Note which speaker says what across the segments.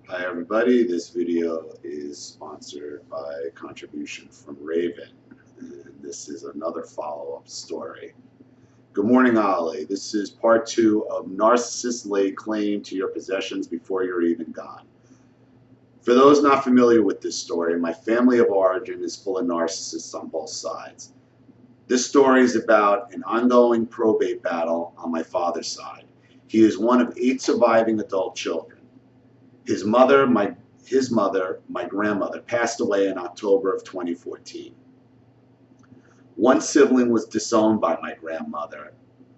Speaker 1: Hi everybody, this video is sponsored by a contribution from Raven, and this is another follow-up story. Good morning, Ollie. This is part 2 of Narcissists lay claim to your possessions before you're even gone. For those not familiar with this story, my family of origin is full of narcissists on both sides. This story is about an ongoing probate battle on my father's side. He is one of 8 surviving adult children. His mother, my grandmother, passed away in October of 2014. One sibling was disowned by my grandmother,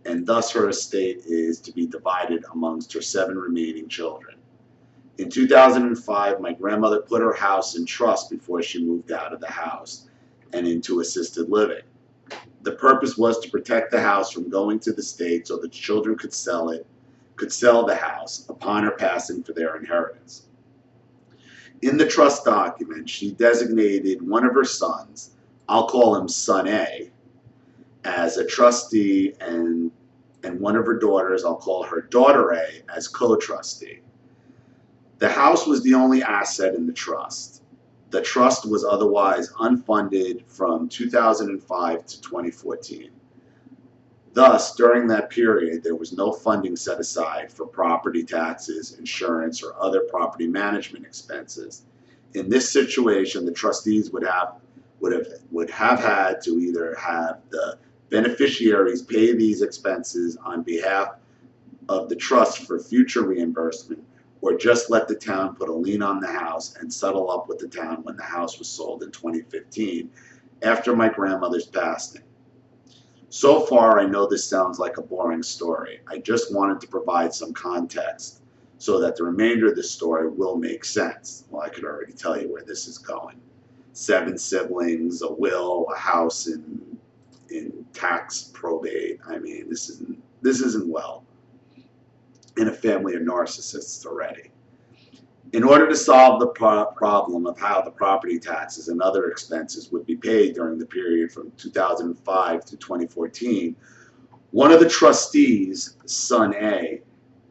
Speaker 1: and thus her estate is to be divided amongst her 7 remaining children. In 2005, my grandmother put her house in trust before she moved out of the house and into assisted living. The purpose was to protect the house from going to the state so the children could sell the house upon her passing for their inheritance. In the trust document, she designated one of her sons, I'll call him Son A, as a trustee, and one of her daughters, I'll call her Daughter A, as co-trustee. The house was the only asset in the trust. The trust was otherwise unfunded from 2005 to 2014. Thus, during that period, there was no funding set aside for property taxes, insurance, or other property management expenses. In this situation, the trustees would have had to either have the beneficiaries pay these expenses on behalf of the trust for future reimbursement, or just let the town put a lien on the house and settle up with the town when the house was sold in 2015 after my grandmother's passing. So far, I know this sounds like a boring story. I just wanted to provide some context so that the remainder of the story will make sense. Well, I could already tell you where this is going. 7 siblings, a will, a house in tax probate. I mean, this isn't well. In a family of narcissists already. In order to solve the problem of how the property taxes and other expenses would be paid during the period from 2005 to 2014, one of the trustees, Son A,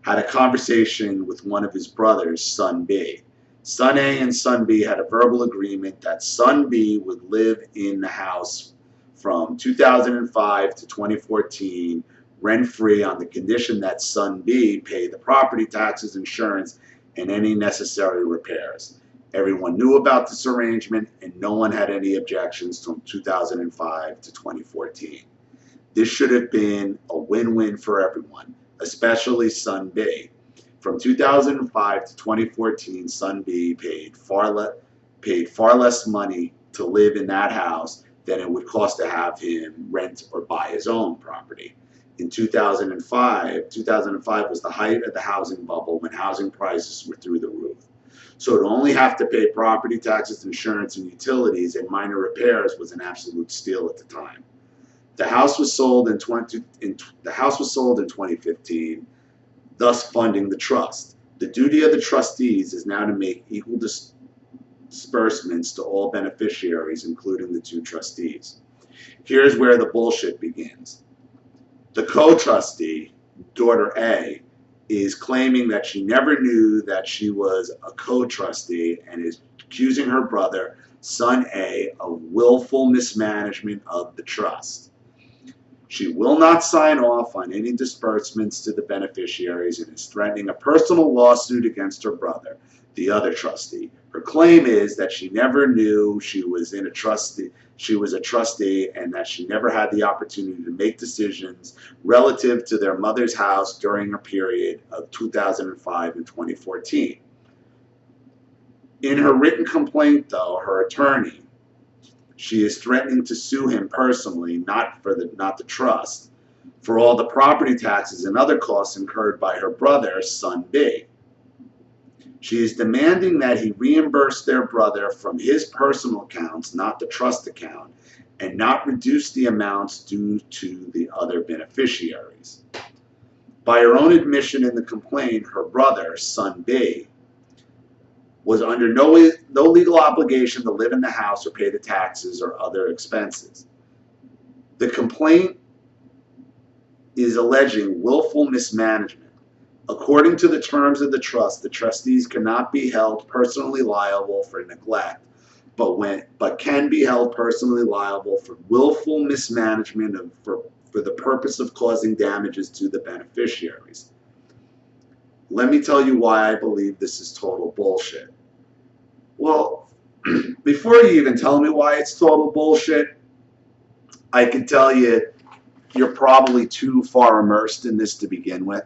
Speaker 1: had a conversation with one of his brothers, Son B. Son A and Son B had a verbal agreement that Son B would live in the house from 2005 to 2014 rent-free on the condition that Son B pay the property taxes, insurance, and any necessary repairs. Everyone knew about this arrangement, and no one had any objections from 2005 to 2014. This should have been a win-win for everyone, especially Son B. From 2005 to 2014, Son B paid far less money to live in that house than it would cost to have him rent or buy his own property. In 2005 was the height of the housing bubble when housing prices were through the roof. So to only have to pay property taxes, insurance, and utilities and minor repairs was an absolute steal at the time. The house was sold in 2015, thus funding the trust. The duty of the trustees is now to make equal disbursements to all beneficiaries, including the 2 trustees. Here's where the bullshit begins. The co-trustee, Daughter A, is claiming that she never knew that she was a co-trustee and is accusing her brother, Son A, of willful mismanagement of the trust. She will not sign off on any disbursements to the beneficiaries and is threatening a personal lawsuit against her brother, the other trustee. Her claim is that she never knew she was a trustee and that she never had the opportunity to make decisions relative to their mother's house during a period of 2005 and 2014. In her written complaint, though, her attorney, she is threatening to sue him personally, not the trust, for all the property taxes and other costs incurred by her brother, Son B. She is demanding that he reimburse their brother from his personal accounts, not the trust account, and not reduce the amounts due to the other beneficiaries. By her own admission in the complaint, her brother, Son B, was under no legal obligation to live in the house or pay the taxes or other expenses. The complaint is alleging willful mismanagement. According to the terms of the trust, the trustees cannot be held personally liable for neglect, but can be held personally liable for willful mismanagement for the purpose of causing damages to the beneficiaries. Let me tell you why I believe this is total bullshit. Well, before you even tell me why it's total bullshit, I can tell you you're probably too far immersed in this to begin with.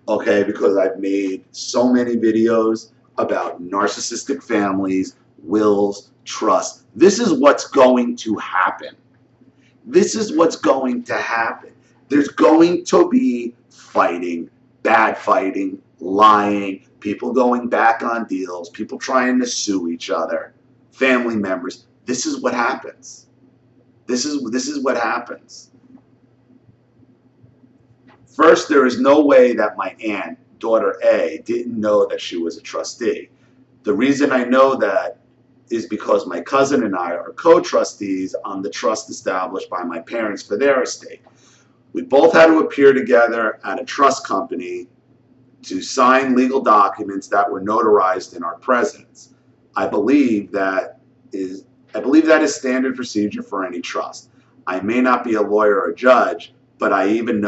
Speaker 1: Okay, because I've made so many videos about narcissistic families, wills, trust. This is what's going to happen. This is what's going to happen. There's going to be fighting, bad fighting, lying, people going back on deals, people trying to sue each other, family members. This is what happens. This is what happens. First, there is no way that my aunt, daughter A, didn't know that she was a trustee. The reason I know that is because my cousin and I are co-trustees on the trust established by my parents for their estate. We both had to appear together at a trust company to sign legal documents that were notarized in our presence. I believe that is standard procedure for any trust. I may not be a lawyer or a judge, but even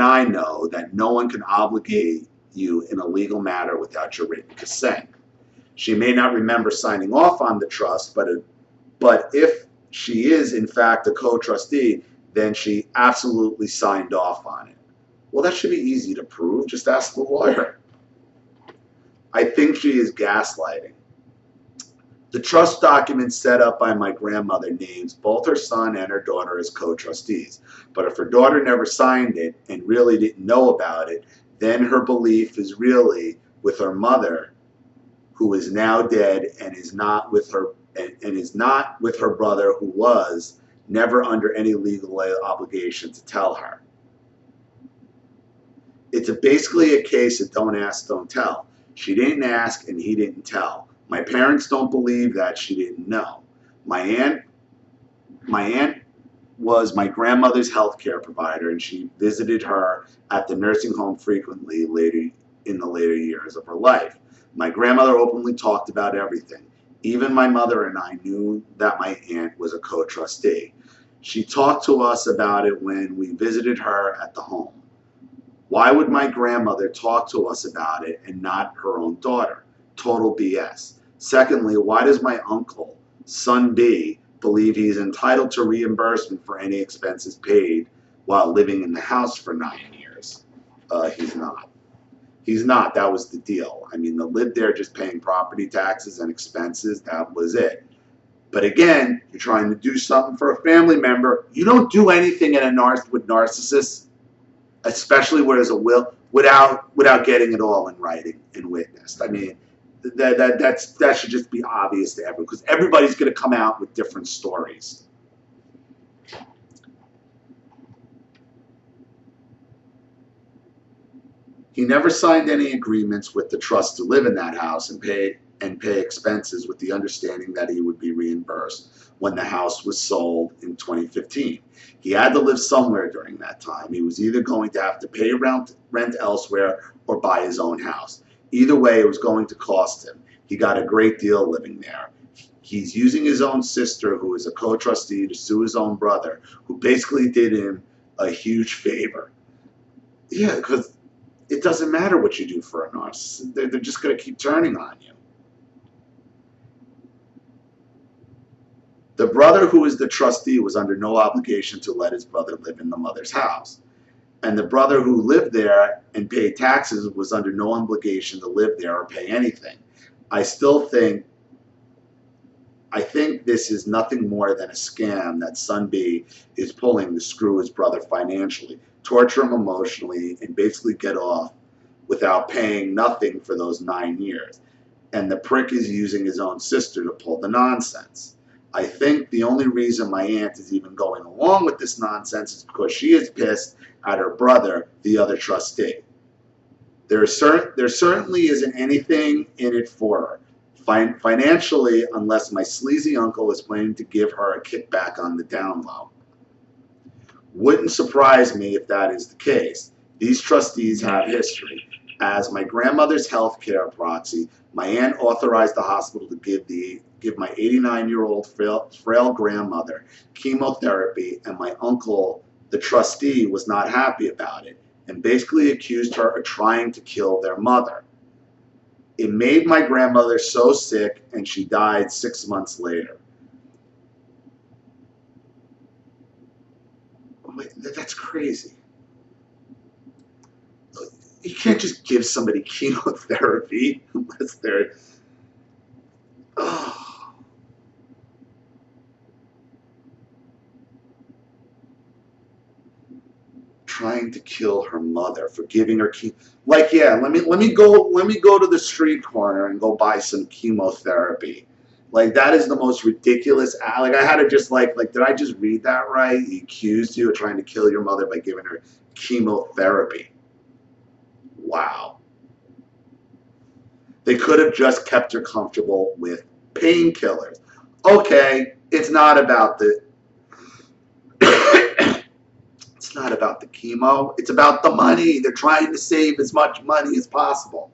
Speaker 1: I know that no one can obligate you in a legal matter without your written consent. She may not remember signing off on the trust, but if she is in fact a co-trustee, then she absolutely signed off on it. Well, that should be easy to prove. Just ask the lawyer. I think she is gaslighting. The trust document set up by my grandmother names both her son and her daughter as co-trustees. But if her daughter never signed it and really didn't know about it, then her belief is really with her mother, who is now dead and is not with her brother, who was never under any legal obligation to tell her. It's basically a case of don't ask, don't tell. She didn't ask and he didn't tell. My parents don't believe that she didn't know. My aunt was my grandmother's health care provider, and she visited her at the nursing home frequently in the later years of her life. My grandmother openly talked about everything. Even my mother and I knew that my aunt was a co-trustee. She talked to us about it when we visited her at the home. Why would my grandmother talk to us about it and not her own daughter? Total BS. Secondly, why does my uncle, son B, believe he's entitled to reimbursement for any expenses paid while living in the house for 9 years? He's not. He's not. That was the deal. I mean, they lived there just paying property taxes and expenses. That was it. But again, you're trying to do something for a family member. You don't do anything with narcissists, especially where there's a will, without getting it all in writing and witnessed. I mean, that should just be obvious to everyone, because everybody's going to come out with different stories. He never signed any agreements with the trust to live in that house and pay expenses with the understanding that he would be reimbursed when the house was sold in 2015. He had to live somewhere during that time. He was either going to have to pay rent elsewhere or buy his own house. Either way, it was going to cost him. He got a great deal living there. He's using his own sister, who is a co-trustee, to sue his own brother, who basically did him a huge favor. Yeah, because it doesn't matter what you do for a narcissist. They're just going to keep turning on you. The brother who is the trustee was under no obligation to let his brother live in the mother's house. And the brother who lived there and paid taxes was under no obligation to live there or pay anything. I think this is nothing more than a scam that son B is pulling to screw his brother financially, torture him emotionally, and basically get off without paying nothing for those 9 years. And the prick is using his own sister to pull the nonsense. I think the only reason my aunt is even going along with this nonsense is because she is pissed at her brother, the other trustee. There certainly isn't anything in it for her financially, unless my sleazy uncle is planning to give her a kickback on the down low. Wouldn't surprise me if that is the case. These trustees have history. As my grandmother's health care proxy, my aunt authorized the hospital to give my 89-year-old frail grandmother chemotherapy, and my uncle, the trustee, was not happy about it and basically accused her of trying to kill their mother. It made my grandmother so sick, and she died 6 months later. Wait, that's crazy. You can't just give somebody chemotherapy unless they're... Oh. Trying to kill her mother for giving her like, yeah, let me go to the street corner and go buy some chemotherapy. Like, that is the most ridiculous. Like, I had to just like did I just read that right? He accused you of trying to kill your mother by giving her chemotherapy. Wow. They could have just kept her comfortable with painkillers. Okay, it's not about the it's not about the chemo. It's about the money. They're trying to save as much money as possible.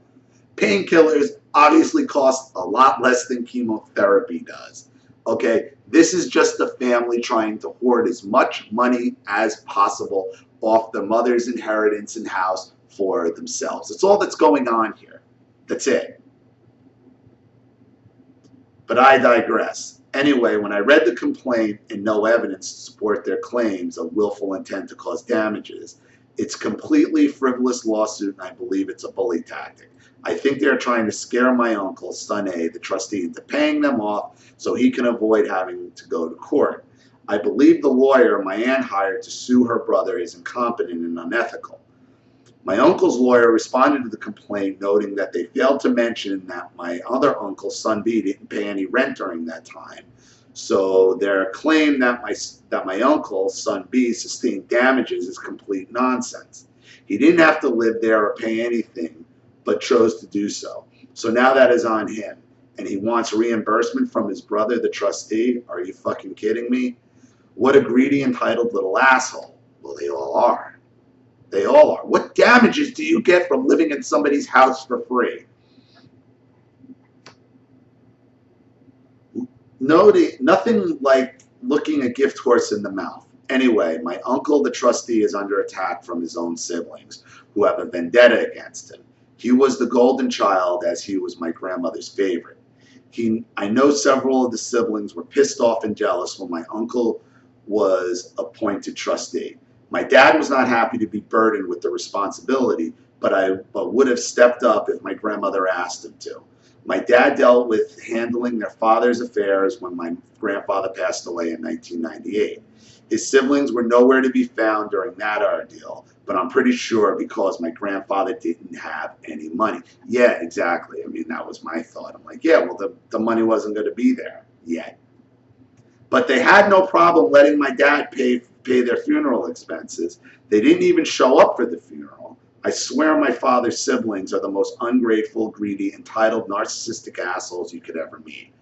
Speaker 1: Painkillers obviously cost a lot less than chemotherapy does. Okay, this is just the family trying to hoard as much money as possible off their mother's inheritance and house for themselves. That's all that's going on here. That's it. But I digress. Anyway, when I read the complaint and no evidence to support their claims of willful intent to cause damages, it's completely frivolous lawsuit, and I believe it's a bully tactic. I think they're trying to scare my uncle, son A, the trustee, into paying them off so he can avoid having to go to court. I believe the lawyer my aunt hired to sue her brother is incompetent and unethical. My uncle's lawyer responded to the complaint, noting that they failed to mention that my other uncle, son B, didn't pay any rent during that time. So their claim that my uncle, son B, sustained damages is complete nonsense. He didn't have to live there or pay anything, but chose to do so. So now that is on him. And he wants reimbursement from his brother, the trustee? Are you fucking kidding me? What a greedy, entitled little asshole. Well, they all are. They all are. What damages do you get from living in somebody's house for free? Nothing like looking a gift horse in the mouth. Anyway, my uncle, the trustee, is under attack from his own siblings, who have a vendetta against him. He was the golden child, as he was my grandmother's favorite. I know several of the siblings were pissed off and jealous when my uncle was appointed trustee. My dad was not happy to be burdened with the responsibility, but would have stepped up if my grandmother asked him to. My dad dealt with handling their father's affairs when my grandfather passed away in 1998. His siblings were nowhere to be found during that ordeal, but I'm pretty sure because my grandfather didn't have any money. Yeah, exactly. I mean, that was my thought. I'm like, yeah, well, the money wasn't going to be there yet. But they had no problem letting my dad pay their funeral expenses. They didn't even show up for the funeral. I swear my father's siblings are the most ungrateful, greedy, entitled, narcissistic assholes you could ever meet.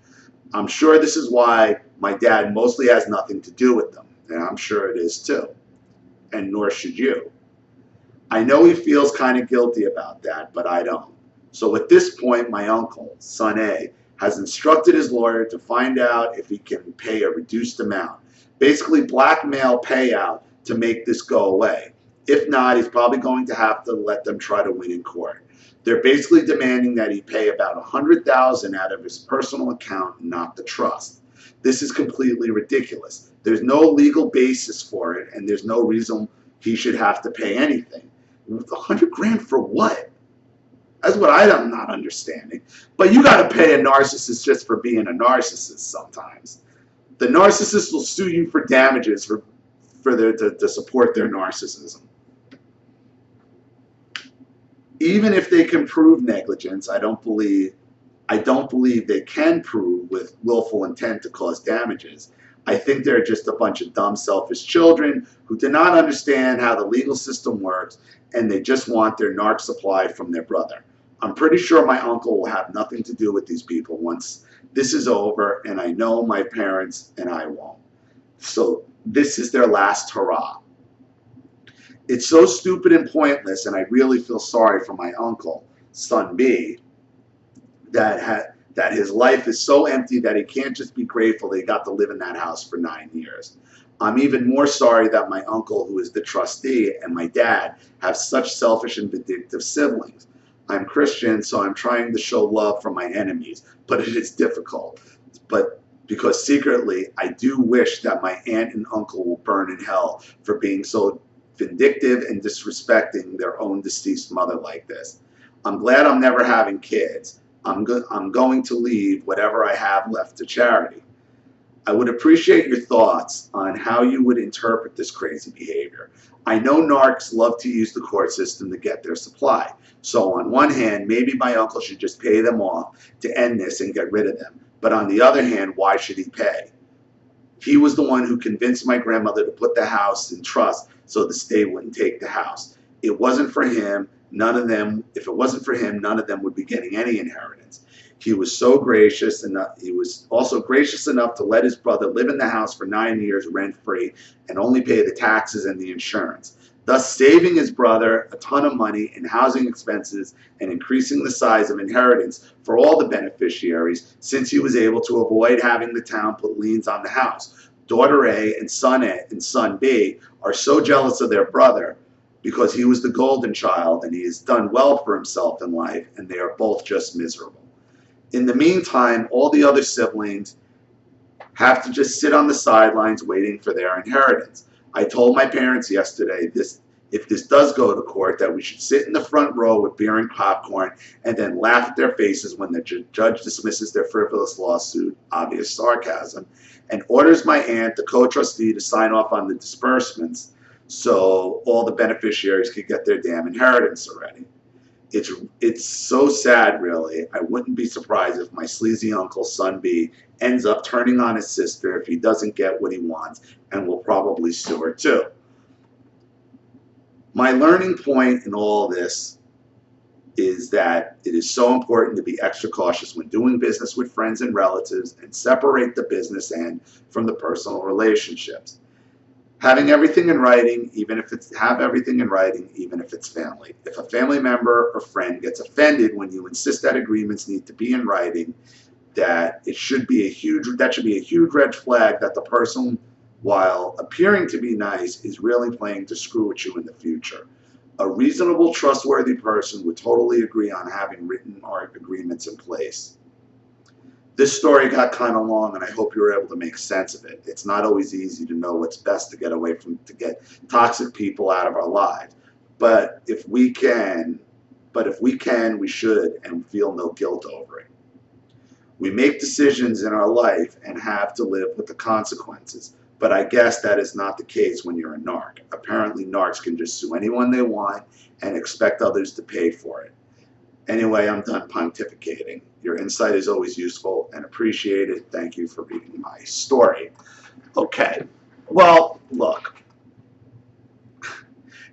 Speaker 1: I'm sure this is why my dad mostly has nothing to do with them, and I'm sure it is too. And nor should you. I know he feels kind of guilty about that, but I don't. So at this point, my uncle, son A, has instructed his lawyer to find out if he can pay a reduced amount. Basically, blackmail payout to make this go away. If not, he's probably going to have to let them try to win in court. They're basically demanding that he pay about $100,000 out of his personal account and not the trust. This is completely ridiculous. There's no legal basis for it, and there's no reason he should have to pay anything. $100,000 for what? That's what I'm not understanding. But you got to pay a narcissist just for being a narcissist sometimes. The narcissist will sue you for damages to support their narcissism. Even if they can prove negligence, I don't believe they can prove with willful intent to cause damages. I think they're just a bunch of dumb, selfish children who do not understand how the legal system works, and they just want their narc supply from their brother. I'm pretty sure my uncle will have nothing to do with these people once this is over, and I know my parents and I won't. So this is their last hurrah. It's so stupid and pointless, and I really feel sorry for my uncle, son B, that his life is so empty that he can't just be grateful that he got to live in that house for 9 years. I'm even more sorry that my uncle, who is the trustee, and my dad have such selfish and vindictive siblings. I'm Christian, so I'm trying to show love for my enemies, but it is difficult. But because secretly, I do wish that my aunt and uncle will burn in hell for being so vindictive and disrespecting their own deceased mother like this. I'm glad I'm never having kids. I'm going to leave whatever I have left to charity. I would appreciate your thoughts on how you would interpret this crazy behavior. I know narcs love to use the court system to get their supply. So on one hand, maybe my uncle should just pay them off to end this and get rid of them. But on the other hand, why should he pay? He was the one who convinced my grandmother to put the house in trust so the state wouldn't take the house. It wasn't for him. If it wasn't for him, none of them would be getting any inheritance. He was so gracious, and he was also gracious enough to let his brother live in the house for 9 years rent-free and only pay the taxes and the insurance, thus saving his brother a ton of money in housing expenses and increasing the size of inheritance for all the beneficiaries, since he was able to avoid having the town put liens on the house. Daughter A and son B are so jealous of their brother because he was the golden child and he has done well for himself in life, and they are both just miserable. In the meantime, all the other siblings have to just sit on the sidelines waiting for their inheritance. I told my parents yesterday if this does go to court, that we should sit in the front row with beer and popcorn and then laugh at their faces when the judge dismisses their frivolous lawsuit, obvious sarcasm, and orders my aunt, the co-trustee, to sign off on the disbursements so all the beneficiaries could get their damn inheritance already. It's so sad, really. I wouldn't be surprised if my sleazy uncle, son B, ends up turning on his sister if he doesn't get what he wants, and will probably sue her too. My learning point in all this is that it is so important to be extra cautious when doing business with friends and relatives and separate the business end from the personal relationships. Having everything in writing, even if it's family. If a family member or friend gets offended when you insist that agreements need to be in writing, that should be a huge red flag that the person, while appearing to be nice, is really playing to screw with you in the future. A reasonable, trustworthy person would totally agree on having written agreements in place. This story got kind of long, and I hope you were able to make sense of it. It's not always easy to know what's best to get toxic people out of our lives. But if we can, we should, and feel no guilt over it. We make decisions in our life and have to live with the consequences. But I guess that is not the case when you're a narc. Apparently, narcs can just sue anyone they want and expect others to pay for it. Anyway, I'm done pontificating. Your insight is always useful and appreciated. Thank you for reading my story. Okay, well, look.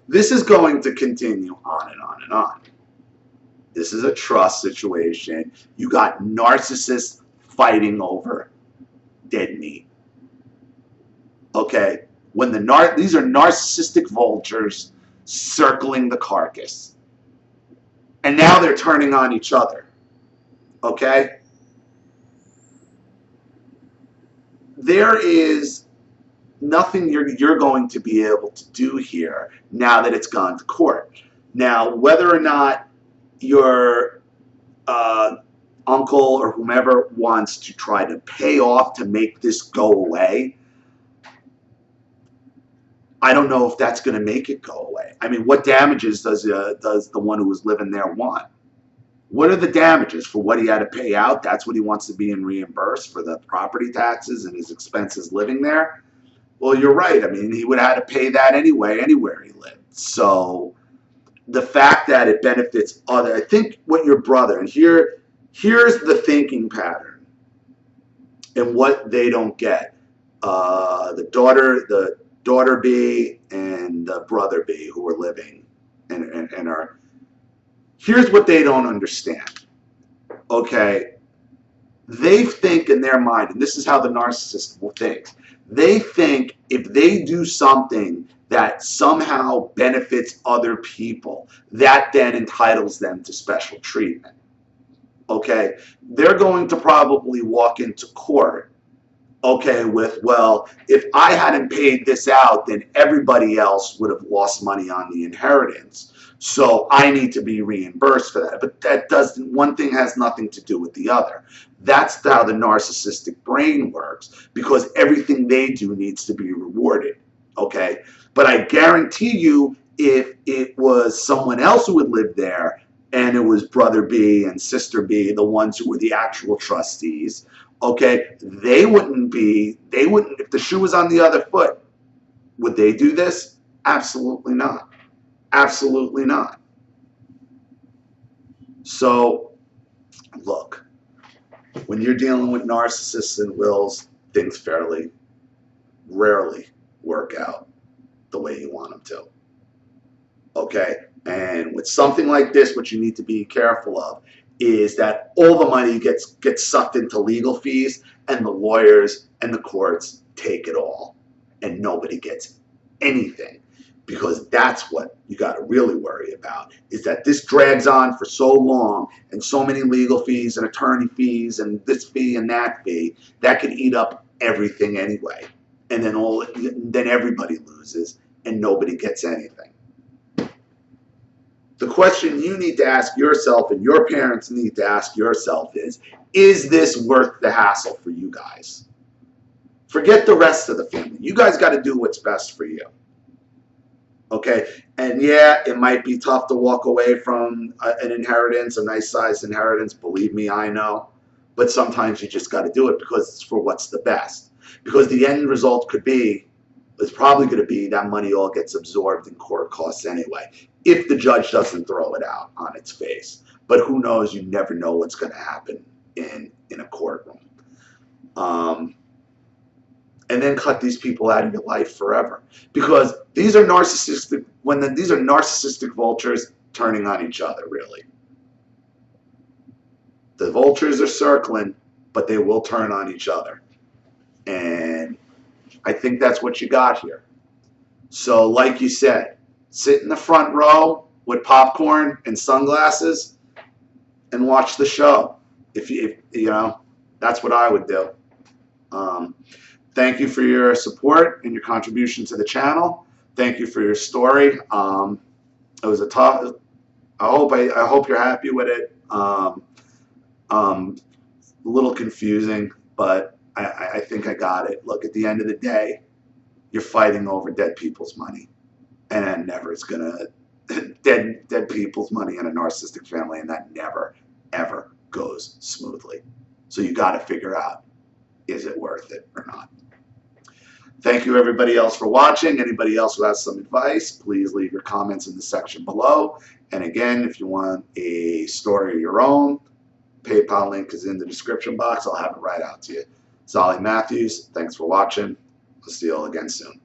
Speaker 1: This is going to continue on and on and on. This is a trust situation. You got narcissists fighting over dead meat. Okay, when these are narcissistic vultures circling the carcass. And now they're turning on each other. Okay? There is nothing you're going to be able to do here now that it's gone to court. Now, whether or not your uncle or whomever wants to try to pay off to make this go away, I don't know if that's going to make it go away. I mean, what damages does the one who was living there want? What are the damages for what he had to pay out? That's what he wants to be reimbursed for, the property taxes and his expenses living there? Well, you're right. I mean, he would have had to pay that anyway, anywhere he lived. So the fact that it benefits other, I think what your brother, and here's the thinking pattern and what they don't get. The daughter B and the brother B who are living and are, here's what they don't understand. Okay, They think in their mind, and this is how the narcissist will think, they think if they do something that somehow benefits other people, that then entitles them to special treatment. Okay? They're going to probably walk into court, okay, with, well, if I hadn't paid this out, then everybody else would have lost money on the inheritance. So I need to be reimbursed for that. But that doesn't, one thing has nothing to do with the other. That's how the narcissistic brain works, because everything they do needs to be rewarded. Okay? But I guarantee you, if it was someone else who would live there, and it was brother B and sister B, the ones who were the actual trustees, okay, they wouldn't, if the shoe was on the other foot, would they do this? Absolutely not. Absolutely not. So, look, when you're dealing with narcissists and wills, things fairly rarely work out the way you want them to. Okay? And with something like this, what you need to be careful of is that all the money gets sucked into legal fees, and the lawyers and the courts take it all, and nobody gets anything. Because that's what you got to really worry about, is that this drags on for so long, and so many legal fees and attorney fees and this fee and that fee, that can eat up everything anyway. And then everybody loses and nobody gets anything. The question you need to ask yourself, and your parents need to ask yourself, is this worth the hassle for you guys? Forget the rest of the family. You guys got to do what's best for you. Okay, and yeah, it might be tough to walk away from an inheritance, a nice sized inheritance. Believe me, I know. But sometimes you just got to do it because it's for what's the best. Because the end result is probably going to be that money all gets absorbed in court costs anyway, if the judge doesn't throw it out on its face. But who knows? You never know what's going to happen in a courtroom. And then cut these people out of your life forever, because these are narcissistic. These are narcissistic vultures turning on each other. Really, the vultures are circling, but they will turn on each other, and I think that's what you got here. So, like you said, sit in the front row with popcorn and sunglasses and watch the show. If you know, that's what I would do. Thank you for your support and your contribution to the channel. Thank you for your story. It was a tough. I hope you're happy with it. A little confusing, but I think I got it. Look, at the end of the day, you're fighting over dead people's money, and never is gonna dead people's money in a narcissistic family, and that never ever goes smoothly. So you got to figure out, is it worth it or not? Thank you everybody else for watching. Anybody else who has some advice, please leave your comments in the section below. And again, if you want a story of your own, PayPal link is in the description box. I'll have it right out to you. Solly Matthews, thanks for watching. I'll see you all again soon.